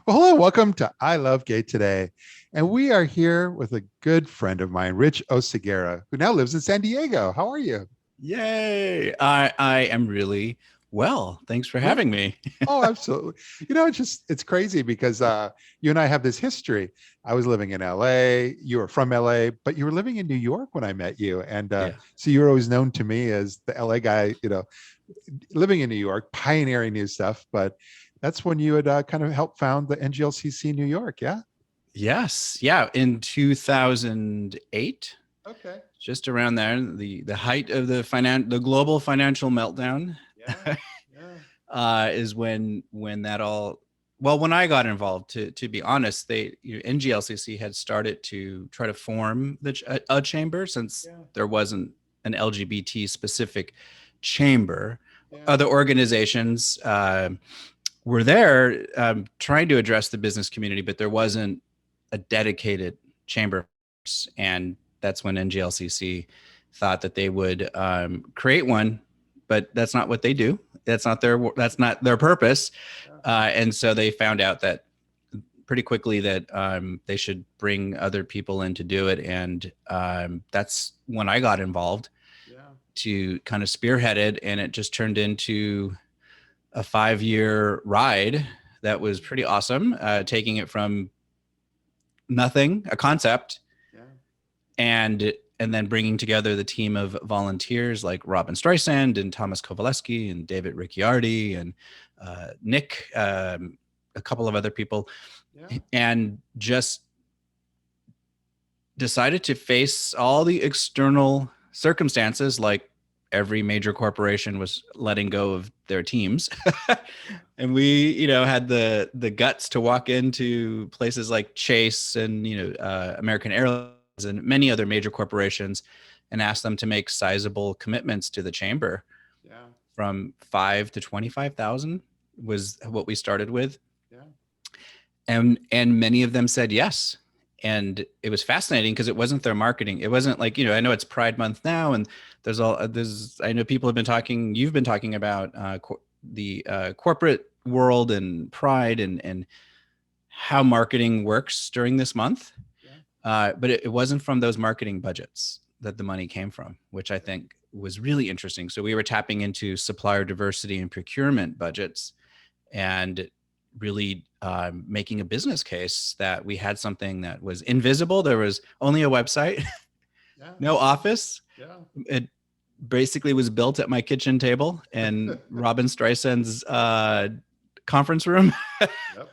Well, hello, welcome to I Love Gay today. And we are here with a good friend of mine, Rich Oceguera, who now lives in San Diego. How are you? Yay. I am really well. Thanks for Good. having me. Oh, absolutely. It's crazy because you and I have this history. I was living in LA, you were from LA, but you were living in New York when I met you. And Yeah. so you're always known to me as the LA guy, living in New York, pioneering new stuff. But that's when you had kind of helped found the NGLCC New York. Yeah. Yes. Yeah. In 2008, Okay. just around there, the height of the global financial meltdown, Yeah. Yeah. is when that all well, when I got involved, to be honest, NGLCC had started to try to form a chamber, since Yeah. there wasn't an LGBT specific chamber. Yeah. Other organizations were there, trying to address the business community, but there wasn't a dedicated chamber. And that's when NGLCC thought that they would create one, but that's not what they do. That's not their purpose. Yeah. And so they found out that pretty quickly that they should bring other people in to do it. And that's when I got involved Yeah. to kind of spearhead it. And it just turned into a 5-year ride that was pretty awesome, taking it from nothing, a concept, Yeah. and then bringing together the team of volunteers like Robin Streisand and Thomas Kowaleski and David Ricciardi and Nick, a couple of other people, Yeah. and just decided to face all the external circumstances, like every major corporation was letting go of their teams. And we, had the guts to walk into places like Chase and, American Airlines and many other major corporations and ask them to make sizable commitments to the chamber. Yeah. From 5 to 25,000 was what we started with. Yeah. And many of them said yes. And it was fascinating because it wasn't their marketing. It wasn't like, I know it's Pride Month now, and I know people have been talking, you've been talking about the corporate world and Pride and how marketing works during this month. Yeah. But it wasn't from those marketing budgets that the money came from, which I think was really interesting. So we were tapping into supplier diversity and procurement budgets, and really making a business case that we had something that was invisible. There was only a website, Yeah. no office. Yeah. It basically was built at my kitchen table and Robin Streisand's conference room. Yep.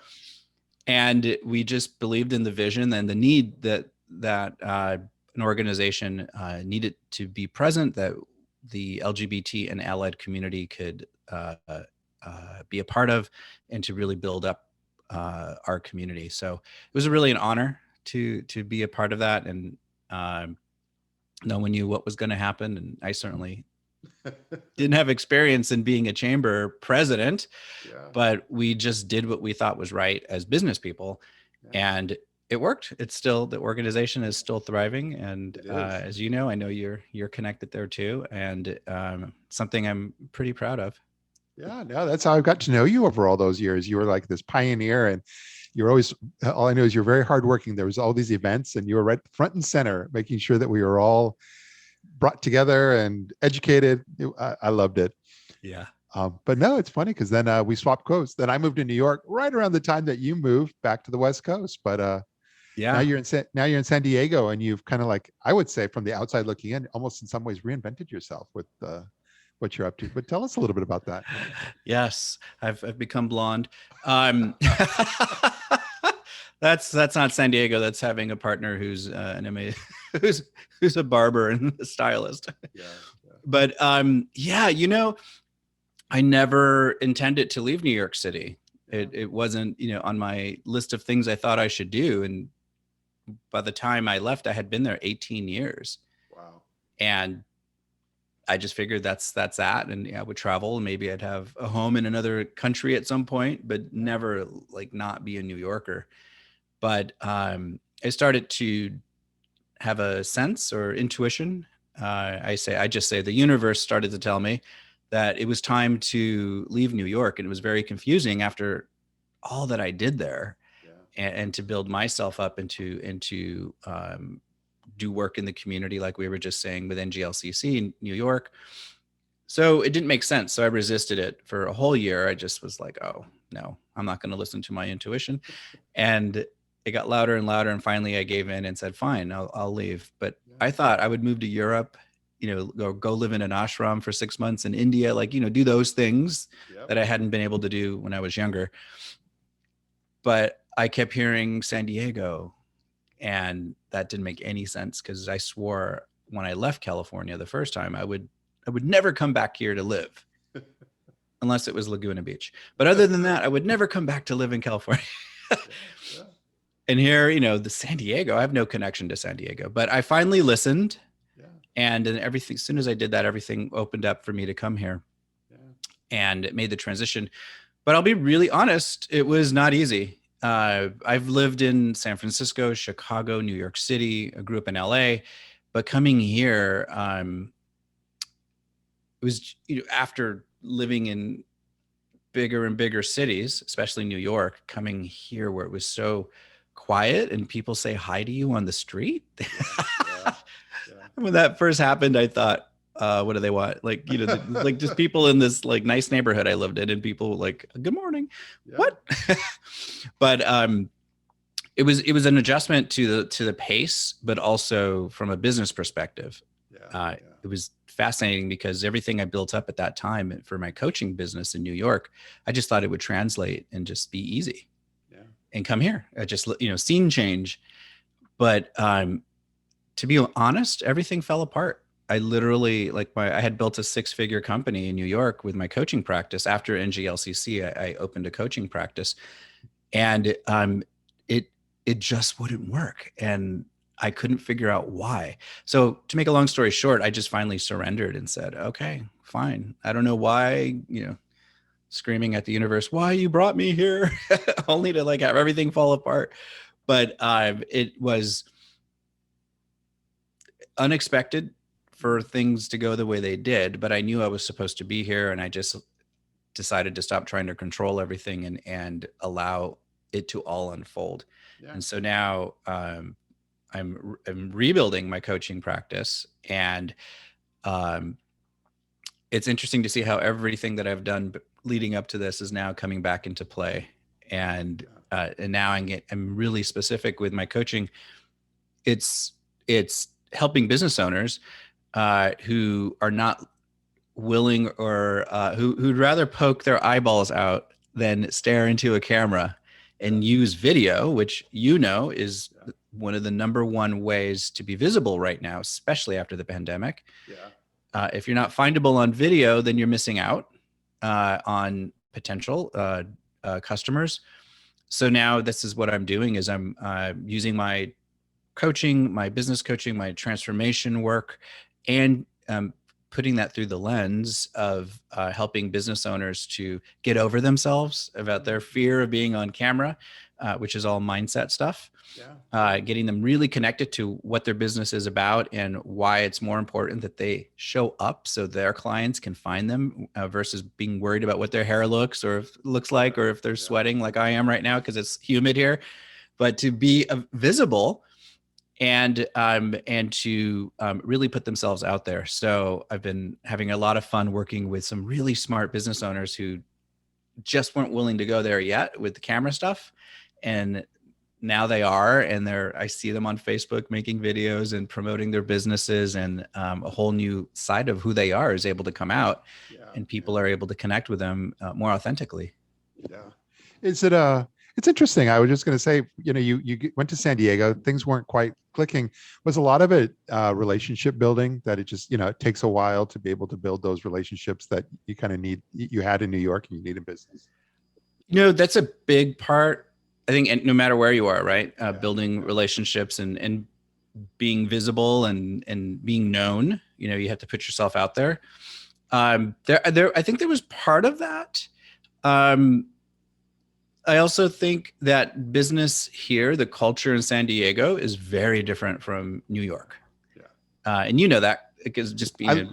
And we just believed in the vision and the need that an organization needed to be present, that the LGBT and allied community could be a part of, and to really build up our community. So it was really an honor to be a part of that, and no one knew what was going to happen, and I certainly didn't have experience in being a chamber president, Yeah. but we just did what we thought was right as business people, Yeah. and it worked. The organization is still thriving, and It is. as you know, I know you're connected there too, and something I'm pretty proud of. Yeah. No, that's how I got to know you over all those years. You were like this pioneer, and you're always, all I know is you're very hardworking. There was all these events, and you were right front and center, making sure that we were all brought together and educated. I loved it. Yeah. But no, it's funny because then we swapped coasts. Then I moved to New York right around the time that you moved back to the West Coast. But now Yeah. you're in San Diego, and you've kind of, like, I would say from the outside looking in, almost in some ways reinvented yourself with what you're up to. But tell us a little bit about that. Yes, I've become blonde. Um, that's not San Diego. That's having a partner who's an amazing, who's a barber and a stylist. Yeah. Yeah. But yeah, I never intended to leave New York City. Yeah. It wasn't, on my list of things I thought I should do. And by the time I left, I had been there 18 years. Wow. And I just figured that's that. And yeah, I would travel, and maybe I'd have a home in another country at some point, but never like not be a New Yorker. But I started to have a sense or intuition. I just say the universe started to tell me that it was time to leave New York. And it was very confusing after all that I did there. and to build myself up into do work in the community, like we were just saying with NGLCC in New York. So it didn't make sense. So I resisted it for a whole year. I just was like, oh no, I'm not going to listen to my intuition. And it got louder and louder. And finally I gave in and said, fine, I'll leave. But I thought I would move to Europe, go live in an ashram for 6 months in India, like, do those things that I hadn't been able to do when I was younger. But I kept hearing San Diego, and that didn't make any sense, because I swore when I left California the first time, I would never come back here to live unless it was Laguna Beach. But other than that, I would never come back to live in California. And here, the San Diego, I have no connection to San Diego, but I finally listened. And then everything, as soon as I did that, everything opened up for me to come here. And it made the transition. But I'll be really honest, it was not easy. I've lived in San Francisco, Chicago, New York City. I grew up in LA, but coming here, it was, after living in bigger and bigger cities, especially New York, coming here where it was so quiet and people say hi to you on the street. When that first happened, I thought, what do they want? Like, like just people in this like nice neighborhood I lived in, and people like, good morning. What? But it was an adjustment to the pace, but also from a business perspective. It was fascinating because everything I built up at that time for my coaching business in New York, I just thought it would translate and just be easy. And come here, I just, scene change. But to be honest, everything fell apart. I literally, I had built a 6-figure company in New York with my coaching practice. After NGLCC, I opened a coaching practice, and it just wouldn't work. And I couldn't figure out why. So to make a long story short, I just finally surrendered and said, okay, fine. I don't know why, screaming at the universe, why you brought me here, only to have everything fall apart. But it was unexpected for things to go the way they did, but I knew I was supposed to be here, and I just decided to stop trying to control everything and allow it to all unfold. And so now I'm rebuilding my coaching practice, and it's interesting to see how everything that I've done leading up to this is now coming back into play. And now I'm really specific with my coaching. It's helping business owners who are not willing, or who'd rather poke their eyeballs out than stare into a camera and use video, which is one of the number one ways to be visible right now, especially after the pandemic. If you're not findable on video, then you're missing out on potential customers. So now this is what I'm doing, is I'm using my coaching, my business coaching, my transformation work, and putting that through the lens of helping business owners to get over themselves about their fear of being on camera, which is all mindset stuff. Getting them really connected to what their business is about and why it's more important that they show up so their clients can find them, versus being worried about what their hair looks like, or if they're sweating like I am right now because it's humid here. But to be visible and to really put themselves out there. So I've been having a lot of fun working with some really smart business owners who just weren't willing to go there yet with the camera stuff, and now they are, and I see them on Facebook making videos and promoting their businesses, and a whole new side of who they are is able to come out, and people are able to connect with them more authentically. It's interesting. I was just going to say, you went to San Diego, things weren't quite clicking. Was a lot of it relationship building, that it just, it takes a while to be able to build those relationships that you kind of you had in New York and you need in business? That's a big part. I think, and no matter where you are, right? Building relationships and being visible and being known, you have to put yourself out there. I think there was part of that. I also think that business here, the culture in San Diego is very different from New York. And that because just being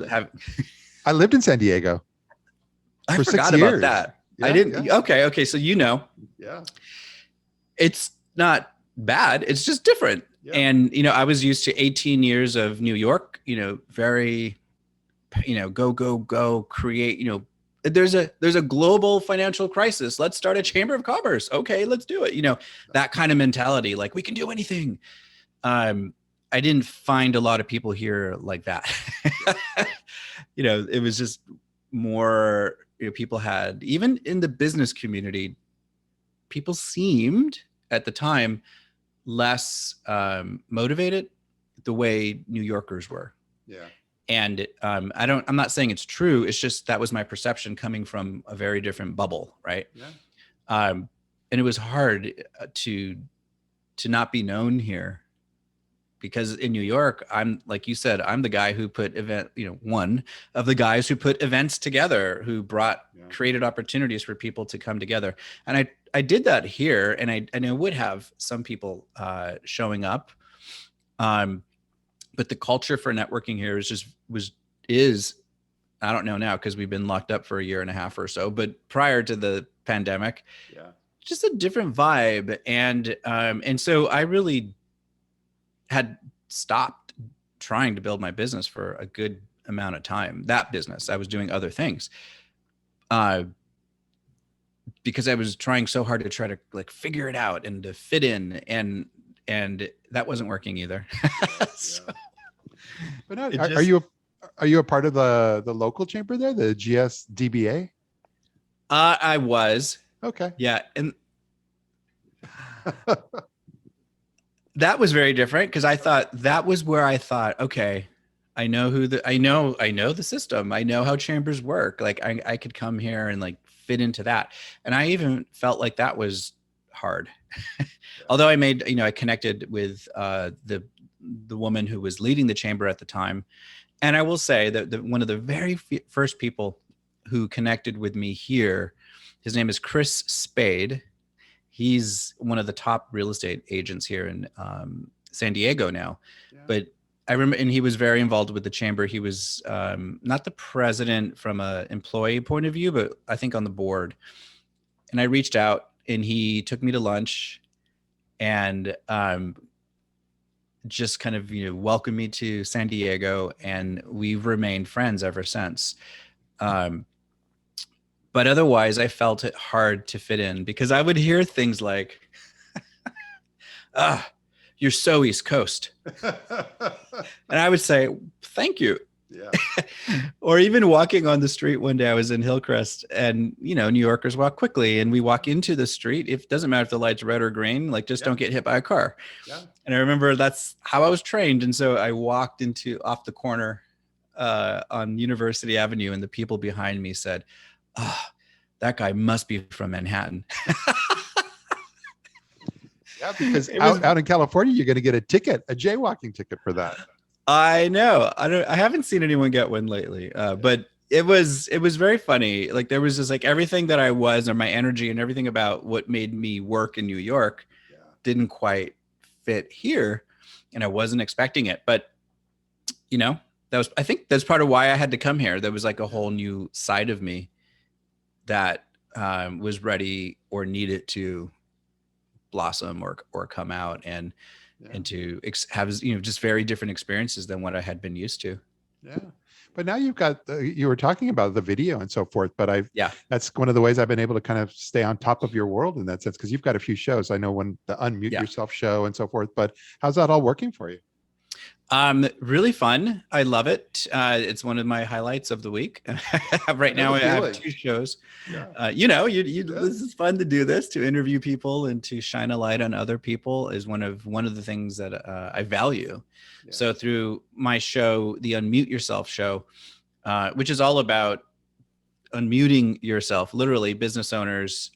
I lived in San Diego. I forgot about that. I didn't. Okay. So Yeah. not bad. It's just different. Yeah. And, I was used to 18 years of New York, very, go, go, go, create, there's a global financial crisis. Let's start a chamber of commerce. Okay, let's do it. That kind of mentality, like we can do anything. I didn't find a lot of people here like that. It was just more, people had, even in the business community, people seemed at the time less motivated the way New Yorkers were. Yeah. And I'm not saying it's true. It's just that was my perception coming from a very different bubble, right? Yeah. And it was hard to not be known here, because in New York, I'm, like you said, I'm the guy who put one of the guys who put events together, who created opportunities for people to come together. And I did that here, and I would have some people showing up. But the culture for networking here is I don't know now, because we've been locked up for a year and a half or so, but prior to the pandemic, just a different vibe. And so I really had stopped trying to build my business for a good amount of time. That business, I was doing other things, because I was trying so hard to try to like figure it out and to fit in, and that wasn't working either. So, but now, are you a part of the local chamber there, the GSDBA? I was. Okay. Yeah. And that was very different, because I thought that was where I thought, okay, I know the system. I know how chambers work. Like I could come here and like fit into that. And I even felt like that was hard. Although I connected with the woman who was leading the chamber at the time. And I will say that one of the very first people who connected with me here, his name is Chris Spade. He's one of the top real estate agents here in San Diego now. Yeah. But I remember, and he was very involved with the chamber. He was not the president from an employee point of view, but I think on the board. And I reached out, and he took me to lunch, and just kind of welcomed me to San Diego, and we've remained friends ever since. But otherwise, I felt it hard to fit in, because I would hear things like, you're so East Coast. And I would say, thank you. Yeah. Or even walking on the street one day, I was in Hillcrest, and New Yorkers walk quickly, and we walk into the street. It doesn't matter if the light's red or green, like just don't get hit by a car. Yeah. And I remember that's how I was trained. And so I walked off the corner on University Avenue, and the people behind me said, that guy must be from Manhattan. Yeah, because out in California, you're going to get a jaywalking ticket for that. I know. I haven't seen anyone get one lately, but it was very funny. Like there was just like everything that I was, or my energy and everything about what made me work in New York didn't quite fit here, and I wasn't expecting it. But I think that's part of why I had to come here. There was like a whole new side of me that was ready or needed to blossom or come out, and to have just very different experiences than what I had been used to. Yeah. But now you've got, you were talking about the video and so forth, but that's one of the ways I've been able to kind of stay on top of your world in that sense, because you've got a few shows. I know when the Unmute Yourself show and so forth, but how's that all working for you? Really fun. I love it. It's one of my highlights of the week. Right now I have 2 shows. Yeah. This is fun to do this, to interview people and to shine a light on other people is one of the things that I value. Yeah. So through my show, the Unmute Yourself show, which is all about unmuting yourself, literally business owners,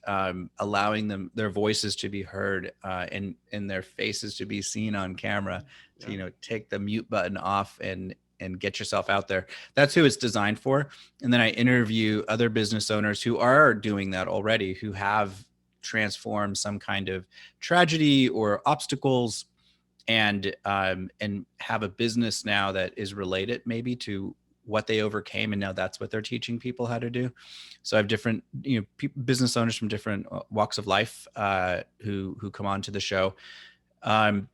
allowing their voices to be heard, and their faces to be seen on camera. To take the mute button off and get yourself out there. That's who it's designed for. And then I interview other business owners who are doing that already, who have transformed some kind of tragedy or obstacles, and have a business now that is related maybe to what they overcame, and now that's what they're teaching people how to do. So I have different, business owners from different walks of life who come on to the show. And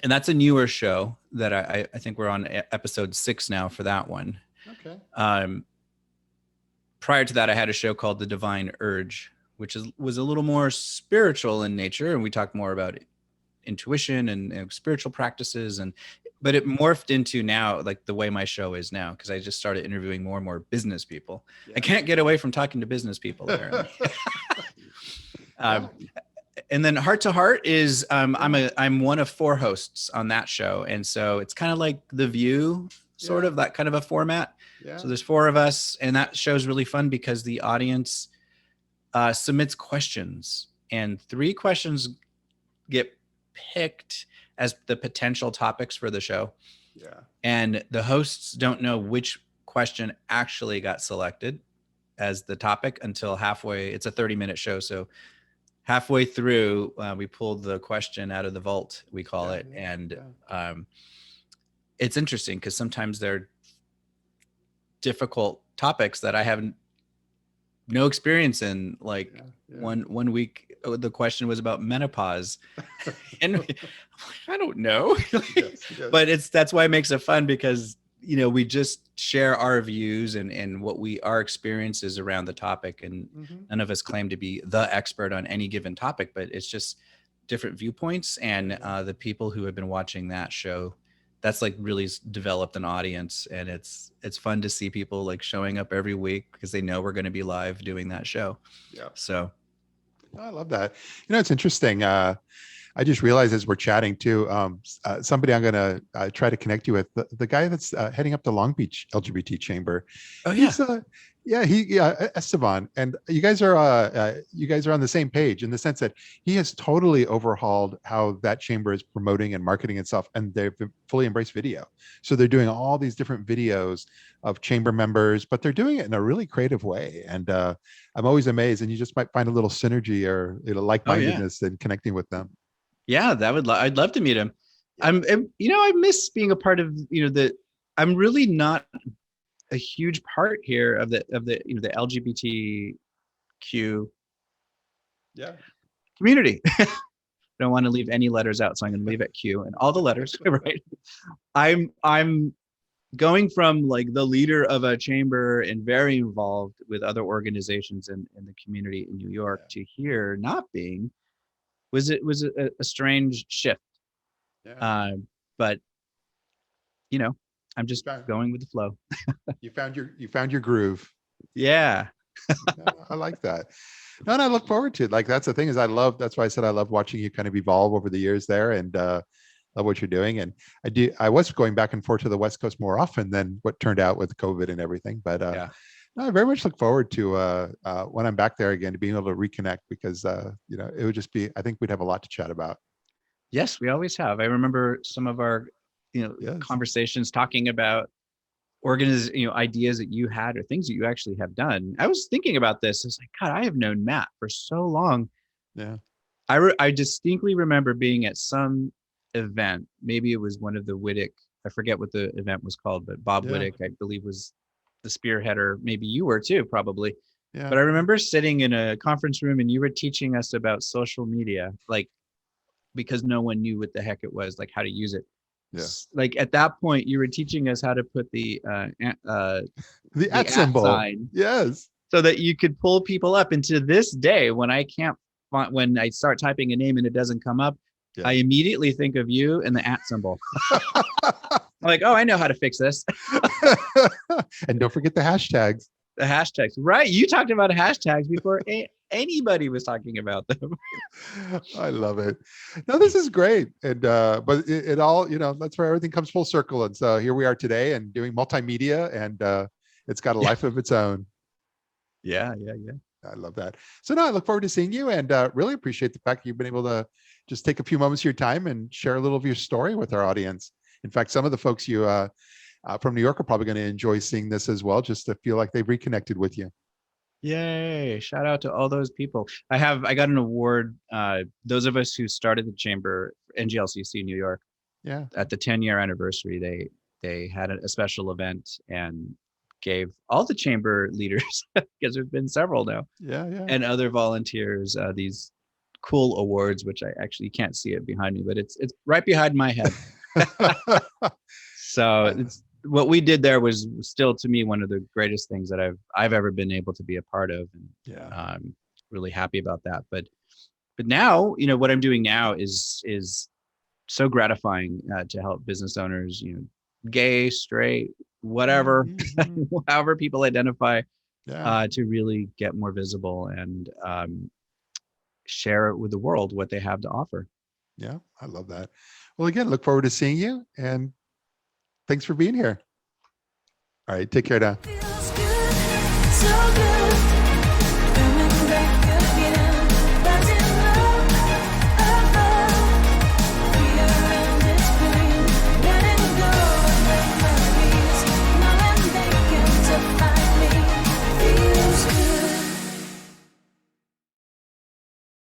that's a newer show that I think we're on episode 6 now for that one. Okay. Prior to that, I had a show called The Divine Urge, which was a little more spiritual in nature, and we talked more about intuition and spiritual practices, but it morphed into now like the way my show is now, because I just started interviewing more and more business people. Yeah. I can't get away from talking to business people apparently. And then Heart to Heart is I'm one of 4 hosts on that show, and so it's kind of like The View, sort of that kind of a format. Yeah. So there's 4 of us, and that show's really fun because the audience submits questions, and 3 questions get picked as the potential topics for the show. Yeah. And the hosts don't know which question actually got selected as the topic until halfway. It's a 30-minute show, so halfway through, we pulled the question out of the vault, we call it. And it's interesting because sometimes they're difficult topics that I have no experience in. Like one week, the question was about menopause. And I don't know. But that's why it makes it fun, because we just share our views and what our experiences around the topic, and none of us claim to be the expert on any given topic, but it's just different viewpoints. And the people who have been watching that show, that's like really developed an audience, and it's fun to see people like showing up every week because they know we're going to be live doing that show. Yeah. So I love that. It's interesting. I just realized as we're chatting too, somebody I'm going to try to connect you with, the guy that's heading up the Long Beach LGBT chamber. Oh yeah. Esteban, and you guys are on the same page in the sense that he has totally overhauled how that chamber is promoting and marketing itself, and they've fully embraced video. So they're doing all these different videos of chamber members, but they're doing it in a really creative way. And I'm always amazed, and you just might find a little synergy or like-mindedness in connecting with them. Yeah, I'd love to meet him. I miss being a part of, I'm really not a huge part here of the the LGBTQ community. I don't want to leave any letters out, so I'm going to leave it Q and all the letters. Right. I'm going from like the leader of a chamber and very involved with other organizations in the community in New York to here not being. Was a strange shift. Yeah. But I'm just going with the flow. You found your groove. Yeah. I like that. No, and I look forward to it. Like, that's the thing, is that's why I said I love watching you kind of evolve over the years there, and love what you're doing. And I was going back and forth to the West Coast more often than what turned out with COVID and everything. But no, I very much look forward to when I'm back there again, to being able to reconnect, because it would just be, I think we'd have a lot to chat about. Yes, we always have. I remember some of our conversations talking about ideas that you had or things that you actually have done. I was thinking about this. It's like, God, I have known Matt for so long. Yeah. I distinctly remember being at some event. Maybe it was one of the Wittick. I forget what the event was called, but Bob Wittick, I believe, was the spearheader. Maybe you were too, probably. Yeah. But I remember sitting in a conference room and you were teaching us about social media, like, because no one knew what the heck it was, like how to use it. Yeah. Like at that point, you were teaching us how to put the @ symbol sign, yes, so that you could pull people up. And to this day, when I start typing a name and it doesn't come up, I immediately think of you and the @ symbol. I'm like, oh, I know how to fix this. And don't forget the hashtags. The hashtags, right? You talked about hashtags before anybody was talking about them. I love it. No, this is great. And but it all, that's where everything comes full circle. And so here we are today and doing multimedia, and it's got a life of its own. Yeah. I love that. So no, I look forward to seeing you, and really appreciate the fact that you've been able to just take a few moments of your time and share a little of your story with our audience. In fact, some of the folks you from New York are probably going to enjoy seeing this as well, just to feel like they've reconnected with you. Yay. Shout out to all those people. I got an award. Those of us who started the chamber, NGLCC New York, at the 10-year anniversary, they had a special event and gave all the chamber leaders, because there's been several now, Yeah. and other volunteers these cool awards, which I actually can't see it behind me, but it's right behind my head. So I- it's what we did there was still to me one of the greatest things that I've ever been able to be a part of, and yeah. I'm really happy about that. But now, what I'm doing now is so gratifying to help business owners, gay, straight, whatever, Mhm. however people identify, Yeah. to really get more visible and share with the world what they have to offer. Yeah. I love that. Well, again, look forward to seeing you, and thanks for being here. All right. Take care now.